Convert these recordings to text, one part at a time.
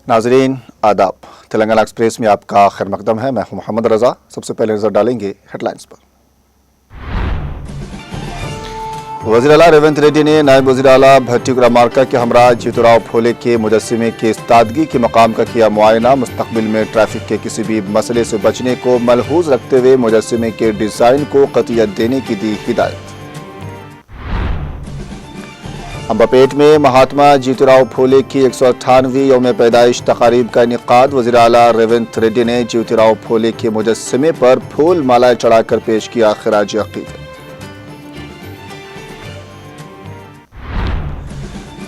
नाजरीन आदाब, तेलंगाना एक्सप्रेस में आपका खैर मकदम है। मैं हूं मोहम्मद रजा। सबसे पहले नजर डालेंगे हेडलाइंस पर। वज़ीर आला रेवंत रेड्डी ने नायब वज़ीर आला भट्टी विक्रमार्का के हमरा जीतूराव फूले के मुजस्समे की इस्तादगी के मकाम का किया मुआयना। मुस्तकबिल में ट्रैफिक के किसी भी मसले से बचने को मलहूज रखते हुए मुजस्समे के डिज़ाइन को क़तियत देने की दी हिदायत। अंबापेट में महात्मा जीतूराव फूले की 198वीं यौम पैदाइश तकारीब का इनेकाद। वज़ीर आला रेवंत रेड्डी ने जीतूराव फूले के मुजस्समे पर फूल मालाएं चढ़ाकर पेश किया खिराज अक़ीदत।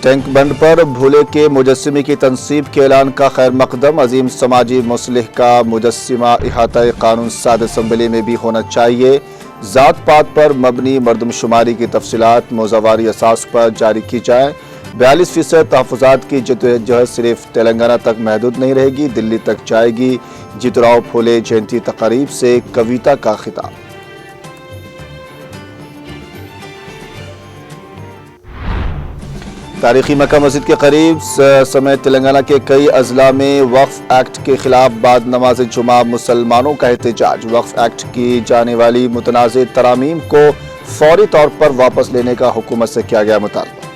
टैंक बंड पर भूले के मुजस्समे की तनसीब के ऐलान का खैर मकदम। अजीम समाजी मुसलिह का मुजस्समा इहाता कानून साद असम्बली में भी होना चाहिए। ज़ात पात पर मबनी मरदमशुमारी की तफसीलात मौज़ावारी असास पर जारी की जाए। 42% तहफ़्फ़ुज़ात की जद्दोजहद सिर्फ तेलंगाना तक महदूद नहीं रहेगी, दिल्ली तक जाएगी। जीतूराव फूले जयंती तकारीब से कविता का खिताब। तारीखी मक्का मस्जिद के करीब समेत तेलंगाना के कई अजला में वक्फ एक्ट के खिलाफ बाद नमाज जुमा मुसलमानों का एहतजाज। वक्फ एक्ट की जाने वाली मुतनाज़ तरामीम को फौरी तौर पर वापस लेने का हुकूमत से किया गया मुतालबा।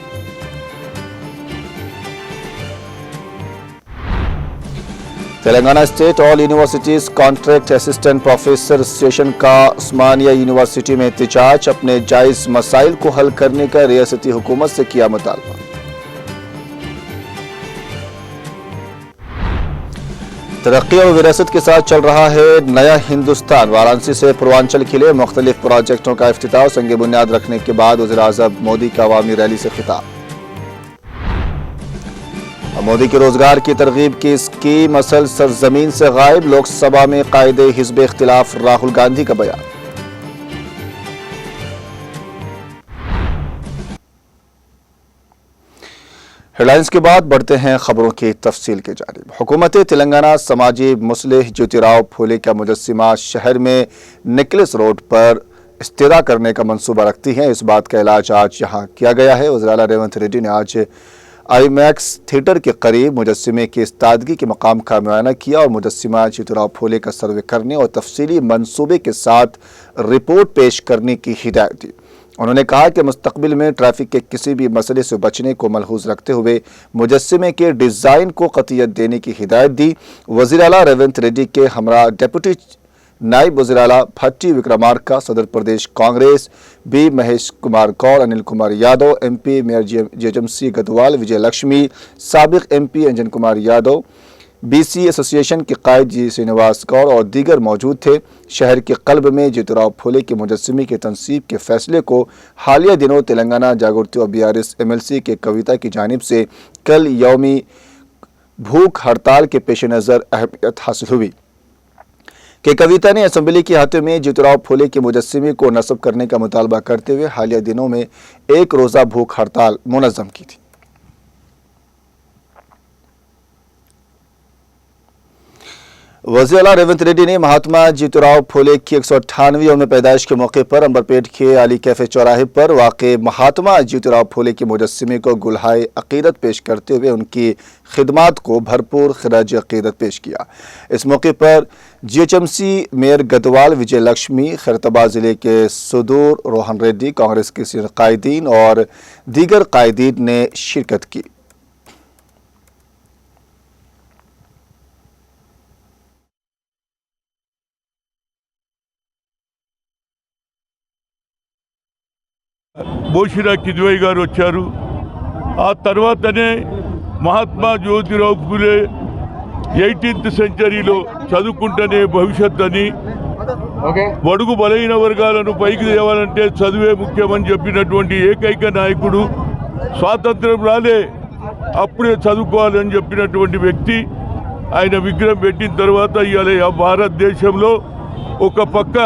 Telangana state all universities contract assistant professor association का उस्मानिया यूनिवर्सिटी में एहतजाज। अपने जायज़ मसाइल को हल करने का रियासती हुकूमत से किया मुतालबा। तरक्की और विरासत के साथ चल रहा है नया हिंदुस्तान। वाराणसी से पूर्वांचल के लिए मुख्तलिफ प्रोजेक्टों का इफ्तिताह। संग बुनियाद रखने के बाद वज़ीर-ए-आज़म मोदी का अवामी रैली से खिताब। मोदी की रोजगार की तरगीब की स्कीम असल सरजमीन से गायब। लोकसभा में कायदे हिज़्ब इख्तिलाफ राहुल गांधी का बयान। हेडलाइंस के बाद बढ़ते हैं खबरों की तफसील की जानिब। हुकूमत तेलंगाना समाजी मुसलिह जीतूराव फूले का मुजस्समा शहर में निकलेस रोड पर इस्तेदा करने का मंसूबा रखती है। इस बात का इलाज आज यहाँ किया गया है। वज़ीर आला रेवंत रेड्डी ने आज आईमैक्स थिएटर के करीब मुजस्समे की इस्तादगी के मकाम का मुआयना किया और मुजस्समा जीतूराव फूले का सर्वे करने और तफसीली मंसूबे के साथ रिपोर्ट पेश करने की हिदायत दी। उन्होंने कहा कि मुस्तकबिल में ट्रैफिक के किसी भी मसले से बचने को मलहूज रखते हुए मुजस्समे के डिज़ाइन को क़तियत देने की हिदायत दी। वज़ीर आला रेवंत रेड्डी के हमरा डेप्यूटी नायब वज़ीर आला भट्टी विक्रमार्का, सदर प्रदेश Congress B Mahesh Kumar Goud, Anil Kumar Yadav, MP mayor GHMC Gadwal, Vijay Lakshmi, साबिक MP Anjan Kumar Yadav, BC association के कायद जी श्रीनिवास गौड़ और दीगर मौजूद थे। शहर के कल्ब में जीतूराव फूले के मुजस्समे की तनसीब के फैसले को हालिया दिनों तेलंगाना जागृति और BRS MLC के कविता की जानिब से कल यौमी भूख हड़ताल के पेश नज़र अहमियत हासिल हुई कि कविता ने असम्बली के अहाते में जीतूराव फूले के मुजस्समे को नस्ब करने का मुतालबा करते हुए हालिया दिनों में एक रोज़ा भूख हड़ताल मुनज़्ज़म की थी। वज़ीर आला रेवंत रेड्डी ने महात्मा जीतूराव फूले की 198वीं यौम पैदाइश के मौके पर अंबरपेट के अली कैफे चौराहे पर वाक़े महात्मा जीतूराव फूले के मुजस्समे को गुलहाए अक़ीदत पेश करते हुए उनकी खिदमात को भरपूर खिराज अक़ीदत पेश किया। इस मौके पर GHMC मेयर गदवाल, विजय लक्ष्मी, खैरताबाद ज़िले के सुदूर रोहन रेड्डी, कांग्रेस के सीनियर कायदीन और दीगर कायदीन ने शिरकत की। బోషిరా కిద్వై గారు వచ్చారు. ఆ తర్వాతనే మహాత్మా జ్యోతిరావు ఫూలే 18th సెంచరీలో చదువుకుంటేనే భవిష్యత్ అని, బడుగు బలహీన వర్గాలను పైకి తేవాలంటే చదువే ముఖ్యమని చెప్పినటువంటి ఏకైక నాయకుడు. స్వాతంత్రం రాలే అప్పుడే చదువుకోవాలని చెప్పినటువంటి వ్యక్తి. ఆయన విగ్రహం పెట్టిన తర్వాత ఇవాళ భారతదేశంలో ఒక పక్క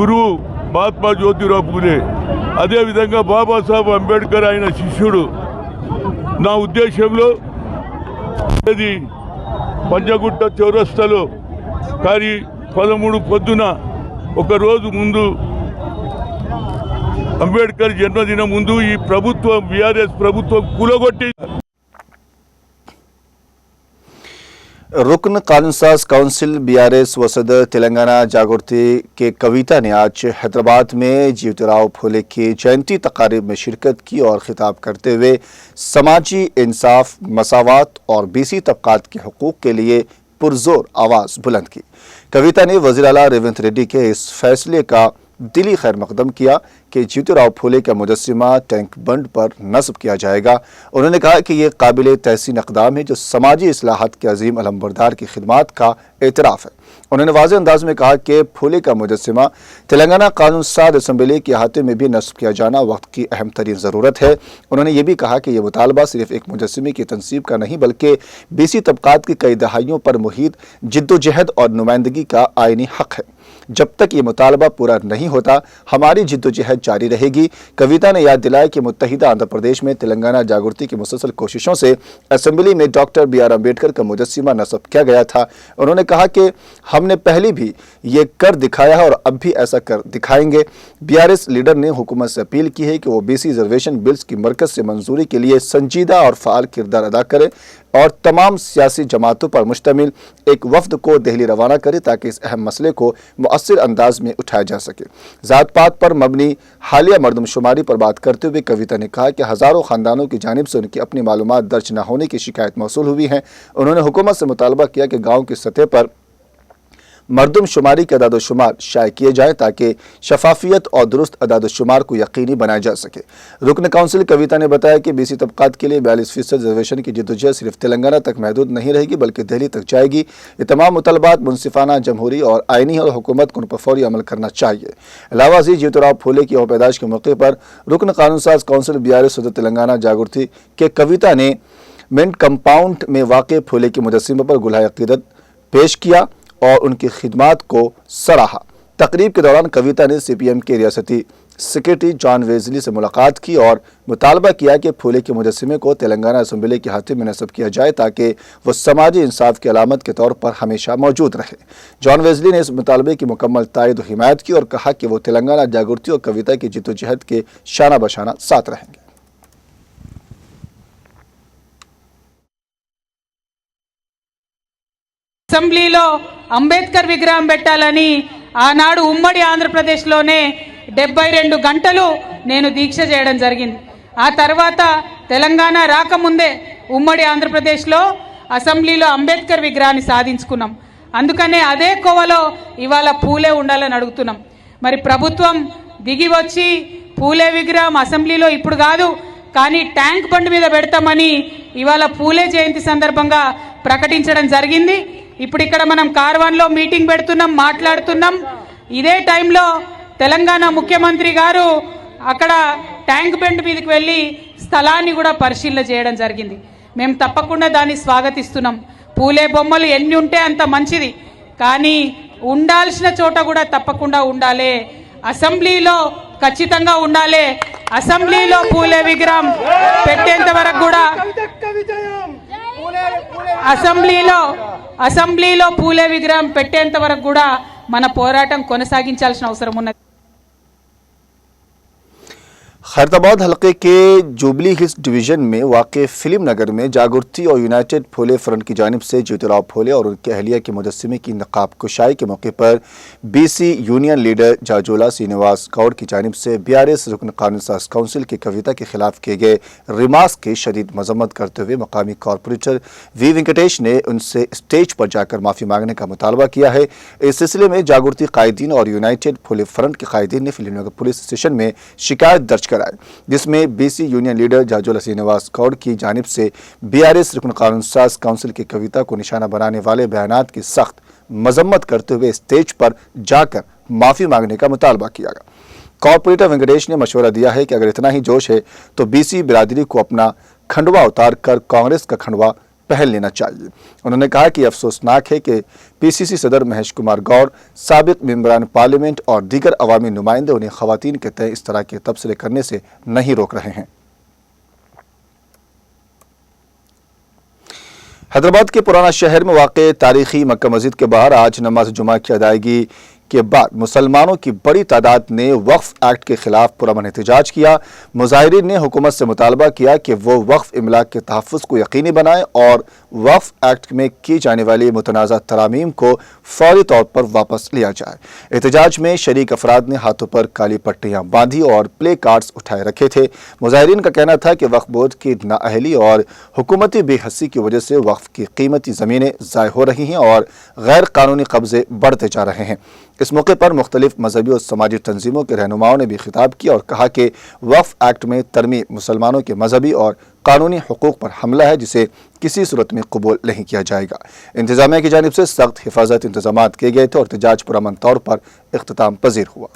గురువు మహాత్మా జ్యోతిరావు ఫూలే, అదేవిధంగా బాబాసాహెబ్ అంబేద్కర్ ఆయన శిష్యుడు నా ఉద్దేశంలో అది పంజగుట్ట చౌరస్తాలో కానీ 13 పొద్దున ఒక రోజు ముందు అంబేద్కర్ జన్మదినం ముందు ఈ ప్రభుత్వం బీఆర్ఎస్ ప్రభుత్వం కూలగొట్టి रुकन कानून साज काउंसिल बीआरएस व सदर तेलंगाना जागृति के कविता ने आज हैदराबाद में ज्योतिराव फूले की जयंती तकारीब में शिरकत की और खिताब करते हुए समाजी इंसाफ, मसावत और बीसी तबकात के हुकूक के लिए पुरजोर आवाज़ बुलंद की। कविता ने वज़ीर आला रेवंत रेड्डी के इस फैसले का दिली खैर मकदम किया कि ज्योतिराव फूले का मुजस्सिमा टैंक बंड पर नस्ब किया जाएगा। उन्होंने कहा कि ये काबिल तहसीन इक़दाम है जो समाजी इस्लाहात के अजीम अलमबरदार की खिदमात का एतराफ़ है। उन्होंने वाज़े अंदाज में कहा कि फूले का मुजस्सिमा तेलंगाना कानून साज असम्बली के अहाते में भी नस्ब किया जाना वक्त की अहम तरीन ज़रूरत है। उन्होंने ये भी कहा कि यह मुतालबा सिर्फ एक मुजस्सिमे की तनसीब का नहीं बल्कि बीसी तबकात की कई दहाइयों पर मुहित जिद्दोजहद और नुमाइंदगी का आइनी हक़ है। जब तक ये मुतालबा पूरा नहीं होता हमारी जिद्दोजहद जारी रहेगी। कविता ने याद दिलाया कि मुत्तहिदा आंध्र प्रदेश में तेलंगाना जागृति की मुसलसल कोशिशों से असम्बली में डॉक्टर B.R. अम्बेडकर का मुजस्सिमा नस्ब किया गया था। उन्होंने कहा कि हमने पहले भी ये कर दिखाया है और अब भी ऐसा कर दिखाएंगे। BRS लीडर ने हुकूमत से अपील की है कि वो BC रिजर्वेशन बिल्स की मरकज से मंजूरी के लिए संजीदा और फ़ाल किरदार अदा करे और तमाम सियासी जमातों पर मुश्तमिल एक वफद को दिल्ली रवाना करे ताकि इस अहम मसले को मुअस्सिर अंदाज में उठाया जा सके। ज़ात पात पर मबनी हालिया मरदमशुमारी पर बात करते हुए कविता ने कहा कि हज़ारों ख़ानदानों की जानिब से उनकी अपनी मालूमात दर्ज न होने की शिकायत मौसूल हुई है। उन्होंने हुकूमत से मुतालबा किया कि गाँव की सतह पर मरदमशुमारी के अदाद-ओ-शुमार शाये किए जाए ताकि शफाफियत और दुरुस्त अदाद-ओ-शुमार को यकीनी बनाया जा सके। रुकन काउंसिल कविता ने बताया कि बीसी तबकात के लिए 42% रिजर्वेशन की जिद्दोजहद सिर्फ तेलंगाना तक महदूद नहीं रहेगी बल्कि दिल्ली तक जाएगी। ये तमाम मुतालबात मुनसिफाना, जमहूरी और आइनी है और हुकूमत को उन पर फौरी अमल करना चाहिए। अलावा ज्योतिराव फूले की पैदाइश के मौके पर रुकन कानून साज काउंसिल BRS सदर तेलंगाना जागृति के कविता ने मिंट कंपाउंड में वाक़ फूले के मुजस्सिमे पर गुलाह अक़ीदत पेश किया और उनकी खिदमात को सराहा। तकरीब के दौरान कविता ने CPM के रियासती सेक्रेटरी जॉन वेजली से मुलाकात की और मुतालबा किया कि फूले के मुजस्सिमे को तेलंगाना असम्बली के हाथे में नस्ब किया जाए ताकि वह समाजी इंसाफ की अलामत के तौर पर हमेशा मौजूद रहे। जॉन वेजली ने इस मुतालबे की मुकम्मल तायद और हिमायत की और कहा कि वो तेलंगाना जागृति और कविता की जिद्दोजहद के शाना बशाना साथ रहेंगे। అసెంబ్లీలో అంబేద్కర్ విగ్రహం పెట్టాలని ఆనాడు ఉమ్మడి ఆంధ్రప్రదేశ్లోనే 72 గంటలు నేను దీక్ష చేయడం జరిగింది। ఆ తర్వాత తెలంగాణ రాకముందే ఉమ్మడి ఆంధ్రప్రదేశ్లో అసెంబ్లీలో అంబేద్కర్ విగ్రహాన్ని సాధించుకున్నాం। అందుకనే అదే కోవలో ఇవాళ పూలే ఉండాలని అడుగుతున్నాం। మరి ప్రభుత్వం దిగి వచ్చి పూలే విగ్రహం అసెంబ్లీలో ఇప్పుడు కాదు కానీ ట్యాంక్ బండ్ మీద పెడతామని ఇవాళ పూలే జయంతి సందర్భంగా ప్రకటించడం జరిగింది। ఇప్పుడు ఇక్కడ మనం కార్వాన్లో మీటింగ్ పెడుతున్నాం, మాట్లాడుతున్నాం। ఇదే టైంలో తెలంగాణ ముఖ్యమంత్రి గారు అక్కడ ట్యాంక్ బండ్ మీదకి వెళ్ళి స్థలాన్ని కూడా పరిశీలన చేయడం జరిగింది। మేము తప్పకుండా దాన్ని స్వాగతిస్తున్నాం। పూలే బొమ్మలు ఎన్ని ఉంటే అంత మంచిది, కానీ ఉండాల్సిన చోట కూడా తప్పకుండా ఉండాలి। అసెంబ్లీలో ఖచ్చితంగా ఉండాలి। అసెంబ్లీలో పూలే విగ్రహం పెట్టేంత వరకు కూడా అసెంబ్లీలో పూలే విగ్రహం పెట్టేంత వరకు కూడా మన పోరాటం కొనసాగించాల్సిన అవసరం ఉన్నది। खैरताबाद हलके के जुबली हिल्स डिवीजन में वाक़ फिल्म नगर में जागृति और यूनाइटेड फूले फ्रंट की जानिब से ज्योतिराव फूले और उनके अहलिया के मुजस्सिमे की नकाब कुशाई के मौके पर BC union leader Jajula Srinivas Goud की जानिब से BRS रुकन कानून साज काउंसिल की कविता के खिलाफ किए गए रिमार्क्स की शदीद मजम्मत करते हुए मकामी कॉरपोरेटर V वेंकटेश ने उनसे स्टेज पर जाकर माफ़ी मांगने का मुतालबा किया है। इस सिलसिले में जागृति कायदीन और यूनाइटेड फूले फ्रंट के कायदीन ने फिल्म नगर पुलिस स्टेशन में शिकायत दर्ज कराई जिसमें BC union leader Jajula Srinivas Goud की जानिब से BRS रुकन कानून साज काउंसिल की कविता को निशाना बनाने वाले बयानात की सख्त मजम्मत करते हुए स्टेज पर जाकर माफ़ी मांगने का मुतालबा किया गया। कॉरपोरेटर वेंकटेश ने मशवरा दिया है कि अगर इतना ही जोश है तो BC बिरादरी को अपना खंडवा उतार कर कांग्रेस का खंडवा पहन लेना चाहिए। उन्होंने कहा कि अफसोसनाक है कि PCC सदर महेश कुमार गौड़, साबिक मेंबरान पार्लियामेंट और दीगर अवामी नुमाइंदे उन्हें ख़वातीन के तय इस तरह के तबसरे करने से नहीं रोक रहे हैं। हैदराबाद के पुराना शहर में वाक़ तारीखी मक्का मस्जिद के बाहर आज नमाज जुमा की अदायगी के बाद मुसलमानों की बड़ी तादाद ने वक्फ एक्ट के खिलाफ पुरअमन एहतजाज किया। मुजाहिरीन ने हुकूमत से मुतालबा किया कि वो वक्फ इमलाक के तहफ़्फ़ुज़ को यकीनी बनाए और वक्फ एक्ट में की जाने वाली मुतनाज़ा तरामीम को फौरी तौर पर वापस लिया जाए। एहतजाज में शरीक अफराद ने हाथों पर काली पट्टियाँ बांधी और प्ले कार्ड्स उठाए रखे थे। मुजाहिरीन का कहना था कि वक्फ बोर्ड की नाअहली और हुकूमती बेहसी की वजह से वक्फ की कीमती ज़मीनें ज़ाय हो रही हैं और गैर कानूनी कब्ज़े बढ़ते जा रहे हैं। इस मौके पर मुख्तलिफ मजहबी और समाजी तंजीमों के रहनुमाओं ने भी खिताब किया और कहा कि वक्फ एक्ट में तरमीम मुसलमानों के मजहबी और कानूनी हुकूक पर हमला है, जिसे किसी सूरत में कबूल नहीं किया जाएगा। इंतजामिया की जानिब से सख्त हिफाजत इंतजामात किए गए थे और एहतजाज पुरअमन तौर पर इख्तिताम पजीर हुआ।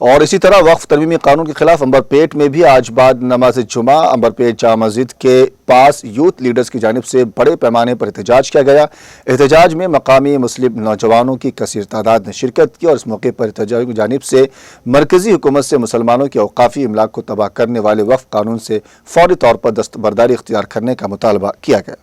और इसी तरह वक्फ तरमीमी कानून के खिलाफ अंबरपेट में भी आज बाद नमाज जुमा अंबरपेट जामा मस्जिद के पास यूथ लीडर्स की जानिब से बड़े पैमाने पर एहतजाज किया गया। एहतजाज में मकामी मुस्लिम नौजवानों की कसीर तादाद ने शिरकत की और इस मौके पर एहतजाज की जानिब से मरकजी हुकूमत से मुसलमानों के औकाफी इमलाक को तबाह करने वाले वक्फ कानून से फौरी तौर पर दस्तबरदारी इख्तियार करने का मुतालबा किया गया।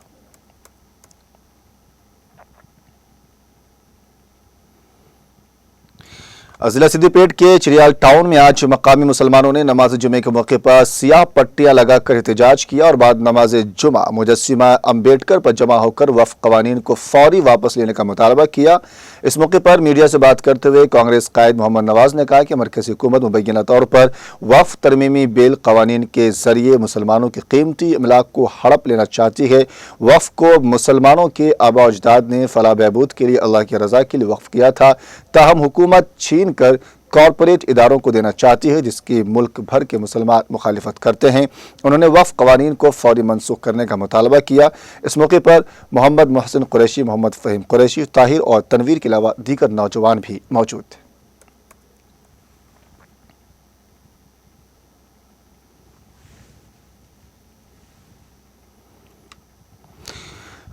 जिला सिद्दीपेट के चिड़ियाल टाउन में आज मकामी मुसलमानों ने नमाज जुमे के मौके पर सियाह पट्टियां लगाकर एहतजाज किया और बाद नमाज जुमा मुजस्सिमा अम्बेडकर पर जमा होकर वक्फ कवानीन को फौरी वापस लेने का मुतालबा किया। इस मौके पर मीडिया से बात करते हुए कांग्रेस कायद मोहम्मद नवाज ने कहा कि मरकज़ी हुकूमत मुबैना तौर पर वक्फ तरमीमी बिल कवानीन के जरिए मुसलमानों की कीमती इमलाक को हड़प लेना चाहती है। वक्फ को मुसलमानों के आबा अजदाद ने फलाह बहबूद के लिए अल्लाह की रज़ा के लिए वक्फ किया था, ताहम हुकूमत छीन कर कॉरपोरेट इदारों को देना चाहती है, जिसकी मुल्क भर के मुसलमान मुखालिफत करते हैं। उन्होंने वक्फ कवानीन को फौरी मनसूख करने का मुतालबा किया। इस मौके पर मोहम्मद मोहसिन कुरैशी, मोहम्मद फ़हीम कुरैशी, ताहिर और तनवीर के अलावा दीगर नौजवान भी मौजूद थे।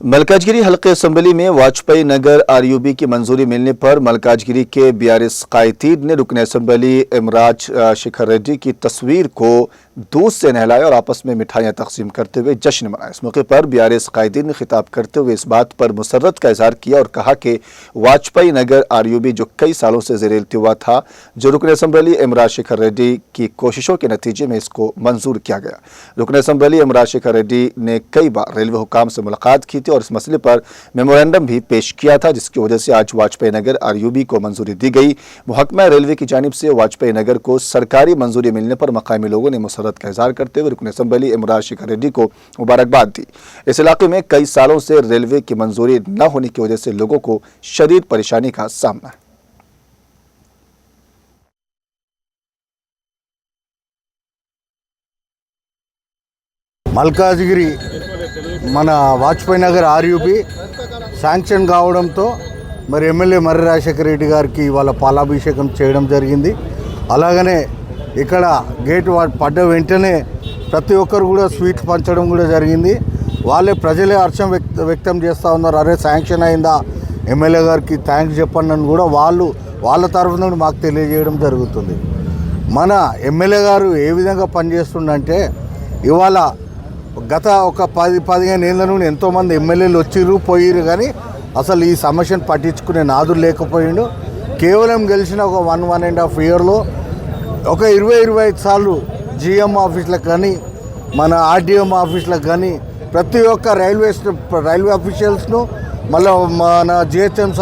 मलकाजगिरी हल्के असम्बली में वाजपेयी नगर आरयूबी की मंजूरी मिलने पर मलकाजगिरी के बीआरएस कायदीन ने रुकन असम्बली इमराज शेखर रेड्डी की तस्वीर को दूध से नहलाया और आपस में मिठाइयाँ तकसीम करते हुए जश्न मनाया। इस मौके पर बीआरएस कायदीन ने खिताब करते हुए इस बात पर मुसर्रत का इजहार किया और कहा कि वाजपेयी नगर आरयूबी जो कई सालों से ज़ेर इल्तिवा था, जो रुकन असम्बली इमराज शेखर रेड्डी की कोशिशों के नतीजे में इसको मंजूर किया गया। रुकन असम्बली इमराज शेखर रेड्डी ने कई बार रेलवे हुकाम से मुलाकात की थी और इस मसले पर मेमोरेंडम भी पेश किया था, जिसकी वजह से आज वाजपेयी नगर आरयूबी को मंजूरी दी गई। महकमा रेलवे की जानिब से वाजपेयी नगर को सरकारी मंजूरी मिलने पर मकामी लोगों ने मुसर्रत का इजहार करते हुए रुकन असम्बली इमराज शेखर रेड्डी को मुबारकबाद दी। इस इलाके में कई सालों से रेलवे की मंजूरी न होने की वजह से लोगों को शदीद परेशानी का सामना है। మల్కాజ్గిరి మన వాజ్పేయి నగర్ ఆర్యూపీ శాంక్షన్ కావడంతో మరి ఎమ్మెల్యే మర్రి రాజశేఖర రెడ్డి గారికి ఇవాళ పాలాభిషేకం చేయడం జరిగింది. అలాగనే ఇక్కడ గేట్ పడ్డ వెంటనే ప్రతి ఒక్కరు కూడా స్వీట్స్ పంచడం కూడా జరిగింది. వాళ్ళే ప్రజలే హర్షం వ్యక్తం చేస్తూ ఉన్నారు. అరే శాంక్షన్ అయిందా, ఎమ్మెల్యే గారికి థ్యాంక్స్ చెప్పండి అని కూడా వాళ్ళ తరఫున నుండి మాకు తెలియజేయడం జరుగుతుంది. మన ఎమ్మెల్యే గారు ఏ విధంగా పనిచేస్తుండంటే ఇవాళ గత ఒక 10-15 ఏళ్ళ నుండి ఎంతోమంది ఎమ్మెల్యేలు వచ్చిర్రు పోయిర్రు, కానీ అసలు ఈ సమస్యను పట్టించుకునే నాదుడు లేకపోయిండు. కేవలం గెలిచిన ఒక 1.5 ఇయర్లో ఒక 20-25 సార్లు జిఎం ఆఫీసులకు కానీ మన ఆర్డీఎం ఆఫీసులకు కానీ ప్రతి ఒక్క రైల్వే అఫీషియల్స్ను మళ్ళీ మన జిహెచ్ఎం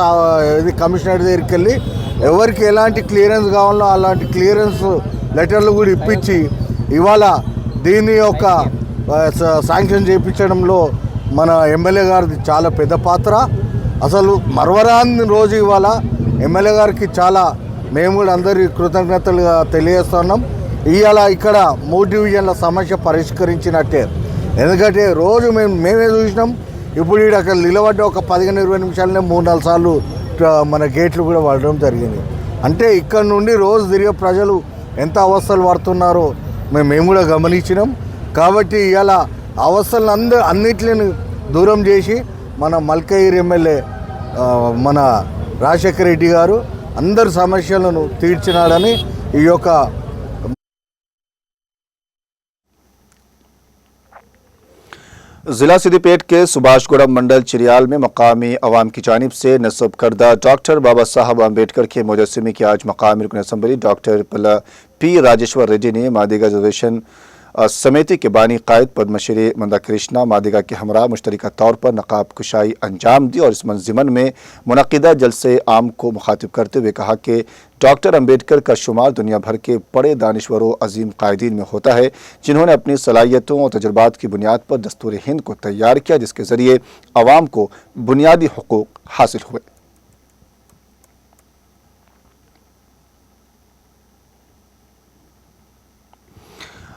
ఇది కమిషనర్ దగ్గరికి వెళ్ళి ఎవరికి ఎలాంటి క్లియరెన్స్ కావాలో అలాంటి క్లియరెన్స్ లెటర్లు కూడా ఇప్పించి ఇవాళ దీని యొక్క శాంక్షన్ చేయించడంలో మన ఎమ్మెల్యే గారిది చాలా పెద్ద పాత్ర. అసలు మరవరాని రోజు ఇవాళ ఎమ్మెల్యే గారికి చాలా మేము కూడా అందరి కృతజ్ఞతలుగా తెలియజేస్తున్నాం. ఇవాళ ఇక్కడ 3 డివిజన్ల సమస్య పరిష్కరించినట్టే. ఎందుకంటే రోజు మేమే చూసినాం. ఇప్పుడు ఇక్కడ అక్కడ నిలబడ్డ ఒక 15-20 నిమిషాలనే 3-4 సార్లు మన గేట్లు కూడా పడడం జరిగింది. అంటే ఇక్కడ నుండి రోజు తిరిగే ప్రజలు ఎంత అవస్థలు పడుతున్నారో మేము కూడా గమనించినాం. కాబట్టి ఇవాళ అవస్థలను అన్నిటిని దూరం చేసి మన మల్కాజ్గిరి ఎమ్మెల్యే మన రాజశేఖర రెడ్డి గారు అందరి సమస్యలను తీర్చినాడని ఈ యొక్క जिला सिद्दीपेट के सुभाषगुड़म मंडल चिरियाल में मकामी अवाम की जानिब से नस्ब करदा डॉक्टर बाबा साहब अम्बेडकर के मुजस्समे की आज मकामी रुकन assembly doctor P Rajeshwar Reddy ने मादिगा रिजर्वेशन समिति के बानी कायद पद्मश्री मंदा कृष्णा मादिगा के हमरा मुश्तरका तौर पर नकाब कुशाई अंजाम दी और इस मंजिमन में मुनक्किदा जलसे आम को मुखातिब करते हुए कहा कि डॉक्टर अम्बेडकर का शुमार दुनिया भर के बड़े दानिश्वरों अजीम कायदीन में होता है जिन्होंने अपनी सलाहियतों और तजुर्बात की बुनियाद पर दस्तूर हिंद को तैयार किया, जिसके ज़रिए अवाम को बुनियादी हुकूक हासिल हुए।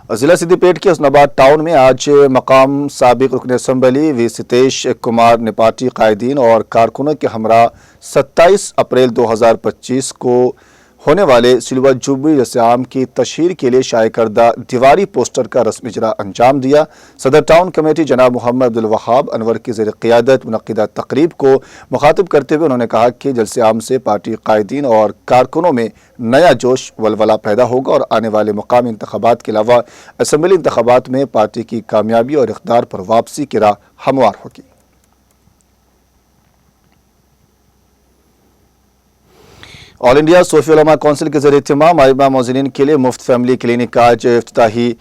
जिला सिद्दीपेट के हुस्नाबाद टाउन में आज मकाम साबिक रुकन असम्बली वी सतीश कुमार ने पार्टी कायदीन और कारकुनों के हमरा 27 अप्रैल 2025 को होने वाले सिल्वर जुबली जलसे आम की तशहीर के लिए शाये करदा दीवारी पोस्टर का रस्मी इजरा अंजाम दिया। सदर टाउन कमेटी जनाब मोहम्मद अब्दुल वहाब अनवर की ज़ेर क़ियादत मुनक्किदा तकरीब को मुखातिब करते हुए उन्होंने कहा कि जलसे आम से पार्टी कायदीन और कारकुनों में नया जोश वलवला पैदा होगा और आने वाले मुकामी इंतखाबात के अलावा असम्बली इंतखाबात में पार्टी की कामयाबी और इक़्तिदार पर वापसी की राह हमवार होगी। ऑल इंडिया सूफी उलमा कौंसिल के ज़रिए इत्तिमाम आइम्मा मोज़िनीन के लिए मुफ्त फैमिली क्लिनिक का आज इफ्तिताही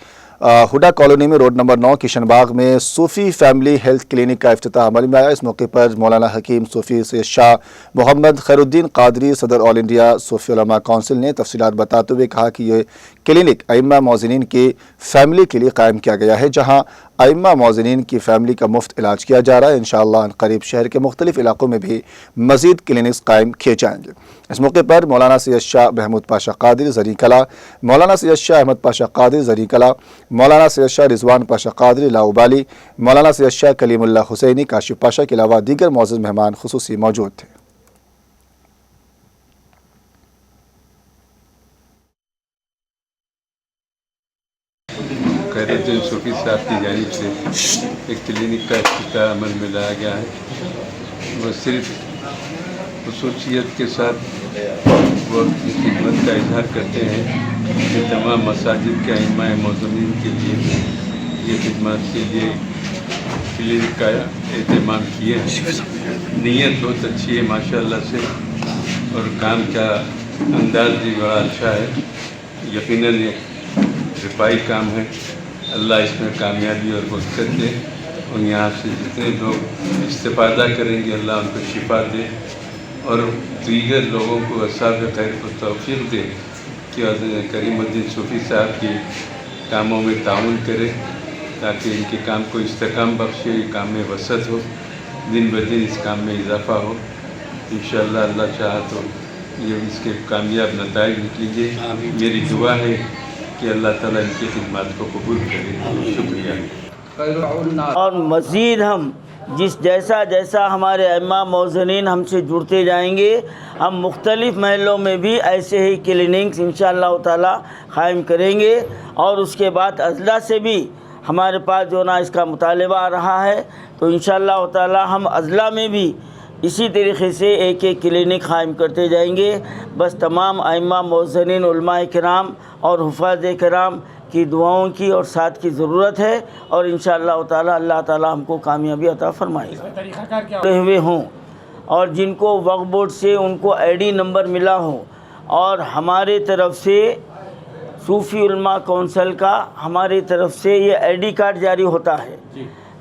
हुडा कॉलोनी में रोड नंबर 9 किशनबाग में सूफी फैमिली हेल्थ क्लिनिक का इफ्तिताह अमल में आया। इस मौके पर मौलाना हकीम सूफी सैयद शाह मोहम्मद खैरुद्दीन कादरी सदर ऑल इंडिया सूफी उलमा कौंसिल ने तफसीलात बताते हुए कहा कि ये क्लिनिक आइम्मा मोज़िनीन की फैमिली के लिए कायम किया गया है, जहाँ आइम्मा मोज़िनीन की फैमिली का मुफ्त इलाज किया जा रहा है। इंशाअल्लाह अनक़रीब शहर के मुख्तलिफ इलाकों में भी मज़ीद क्लिनिक्स कायम किए जाएंगे। इस मौके पर मौलाना सैयद शाह महमूद पाशा कादरी ज़री कला, मौलाना सैयद शाह अहमद पाशा कादरी ज़री कला, मौलाना सैयद शाह रिजवान पाशा कादरी लाउबाली, मौलाना सैयद शाह कलीमुल्लाह हुसैनी काशिफ पाशा के अलावा दीगर मौजूद मेहमान खुसूसी मौजूद थे। खैरुद्दीन सूफी साहब की जानिब से एक क्लिनिक का इफ्तिताह अमल में लाया गया है। वो सिर्फ खसूसियत के साथ वो अपनी खिदमत का इजहार करते हैं कि तमाम मसाजिद के आइम्मा मोज़िनीन के लिए ये खिदमत के लिए क्लिनिक का एहतमाम किए हैं। नीयत बहुत अच्छी है माशाअल्लाह से और काम का अंदाज भी बड़ा अच्छा है। यकीनन ये रिफाई काम है। अल्लाह इसमें कामयाबी और बरकत दे और यहाँ से जितने लोग इस्तिफ़ादा करेंगे अल्लाह उनको शिफा दे और दीगर लोगों को असाब खैर को तौफ़ीक़ दे कि करीमुद्दीन सूफी साहब के कामों में ताउन करे ताकि इनके काम को इस्तेकाम बख्शे, काम में वसत हो, दिन ब दिन इस काम में इजाफ़ा हो। इंशाअल्लाह अल्लाह चाहा तो ये इसके कामयाब नताइज निकलेंगे। मेरी दुआ है कि अल्लाह ताला इनकी खिदमत को कबूल करे। शुक्रिया। और मज़ीद हम जैसा जैसा हमारे अइम्मा मोज़िनीन हमसे जुड़ते जाएंगे, हम मुख्तलिफ़ महलों में भी ऐसे ही क्लिनिक्स इंशाअल्लाह ताला क़ायम करेंगे। और उसके बाद अज़ला से भी हमारे पास जो ना इसका मुतालबा आ रहा है, तो इंशाअल्लाह ताला हम अज़ला में भी इसी तरीक़े से एक एक क्लिनिक क़ायम करते जाएंगे। बस तमाम अइम्मा मोज़िनीन उलमाए किराम और हुफ़ाज़ किराम की दुआओं की और साथ की ज़रूरत है और इंशाअल्लाह ताला अल्लाह ताला हमको कामयाबी अता फ़रमाएगा। हुए हों और जिनको वक्फ़ बोर्ड से उनको आईडी नंबर मिला हो और हमारे तरफ़ से सूफ़ी उलमा कौंसिल का हमारी तरफ़ से ये आईडी कार्ड जारी होता है,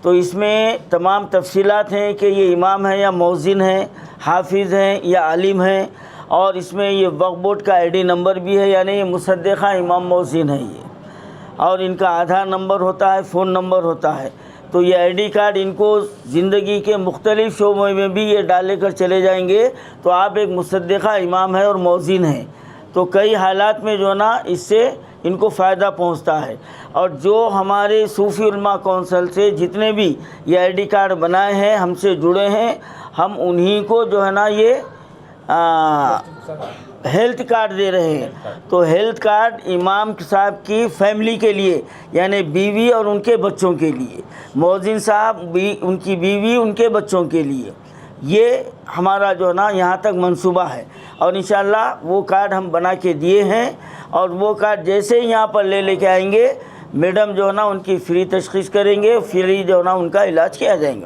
तो इसमें तमाम तफसीलात हैं कि ये इमाम है या मौज़िन है, हाफिज़ हैं या आलिम हैं, और इसमें ये वक्फ़ बोर्ड का आईडी नंबर भी है, यानी ये मुसद्दिक़ा इमाम मौज़िन है ये, और इनका आधार नंबर होता है, फ़ोन नंबर होता है। तो ये आईडी कार्ड इनको ज़िंदगी के मुख्तलिफ़ शोबों में भी ये डाल कर चले जाएंगे। तो आप एक मुसद्दिक़ा इमाम है और मौज़िन है, तो कई हालात में जो ना इससे इनको फ़ायदा पहुंचता है। और जो हमारे सूफ़ी उलमा कौंसिल से जितने भी ये आईडी कार्ड बनाए हैं, हमसे जुड़े हैं, हम उन्हीं को जो है ना ये हेल्थ कार्ड दे रहे हैं। तो हेल्थ कार्ड इमाम साहब की फैमिली के लिए, यानी बीवी और उनके बच्चों के लिए, मौज़िन साहब उनकी बीवी उनके बच्चों के लिए, ये हमारा जो है ना यहाँ तक मंसूबा है। और इंशाअल्लाह वो कार्ड हम बना के दिए हैं और वो कार्ड जैसे ही यहाँ पर लेके आएंगे मैडम जो है ना उनकी फ्री तशखीस करेंगे, फ्री जो है ना उनका इलाज किया जाएगा।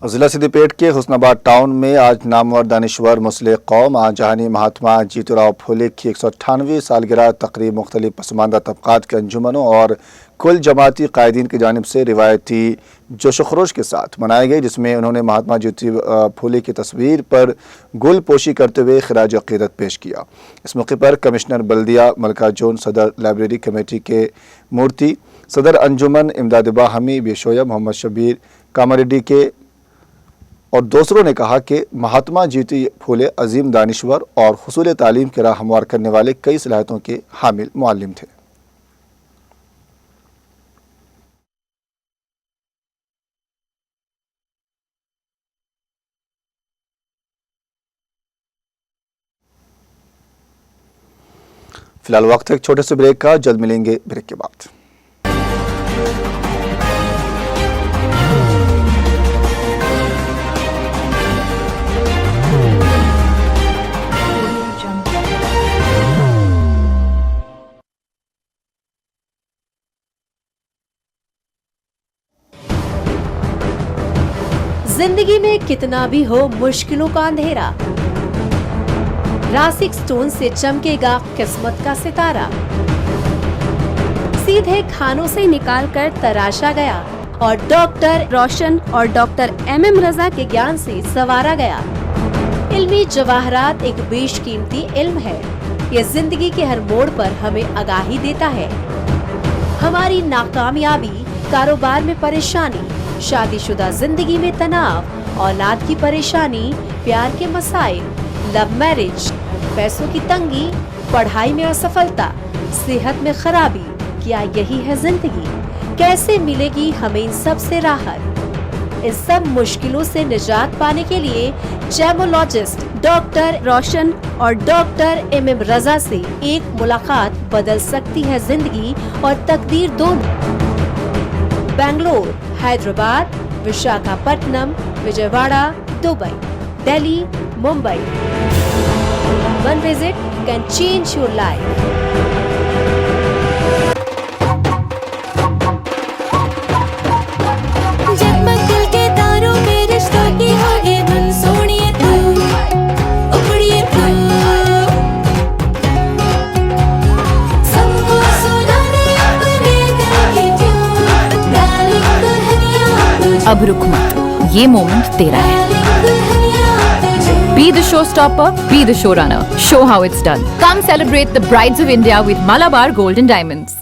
जिला सिद्दीपेट के हुस्नाबाद टाउन में आज नामवर दानिश्वर मुस्लिह कौम आजहानी महात्मा जीतूराव फूले की 198वीं सालगिरह तकरीब मुख्तलिफ पसमानदा तबकात के अंजुमनों और कुल जमाती कायदीन की जानिब से रिवायती जोश खरोश के साथ मनाई गई, जिसमें उन्होंने महात्मा ज्योतिराव फूले की तस्वीर पर गुल पोशी करते हुए खिराज अकीदत पेश किया। इस मौके पर कमिश्नर बल्दिया मलका जोन, सदर लाइब्रेरी कमेटी के मूर्ति, सदर अंजुमन इमदाद बाहमी बेशोया मोहम्मद शबीर कामरेड्डी के और दूसरों ने कहा कि महात्मा ज्योति फूले अजीम दानिश्वर और हुसूल तालीम की राह हमवार करने वाले कई सलाहियतों के हामिल मुअल्लिम थे। फिलहाल वक्त है एक छोटे से ब्रेक का, जल्द मिलेंगे ब्रेक के बाद। जिंदगी में कितना भी हो मुश्किलों का अंधेरा, रासिक स्टोन से चमकेगा किस्मत का सितारा। सीधे खानों से निकालकर तराशा गया और डॉक्टर रोशन और डॉक्टर MM रजा के ज्ञान से संवारा गया। इल्मी जवाहरात एक बेशकीमती इल्म है। ये जिंदगी के हर मोड़ पर हमें आगाही देता है। हमारी नाकामयाबी, कारोबार में परेशानी, शादीशुदा जिंदगी में तनाव, औलाद की परेशानी, प्यार के मसाइल, लव मैरिज, पैसों की तंगी, पढ़ाई में असफलता, सेहत में खराबी, क्या यही है जिंदगी? कैसे मिलेगी हमें इन सब से राहत? इस सब मुश्किलों से निजात पाने के लिए जेमोलॉजिस्ट डॉक्टर रोशन और डॉक्टर MM रजा से एक मुलाकात बदल सकती है जिंदगी और तकदीर दोनों। Bangalore, Hyderabad, Visakhapatnam, Vijayawada, Dubai, Delhi, Mumbai. One visit can change your life. जगमग दिल के तारों में रिश्तों की होगी धुन, सोनिए तू, उखड़िए तू, सबको सुनाने अपने दिल की ट्यून, डार्लिंग दुल्हनिया तुझे, अब रुक मत, ये मोमेंट तेरा है। Be the showstopper, be the showrunner. Show how it's done. Come celebrate the Brides of India with Malabar Gold and Diamonds.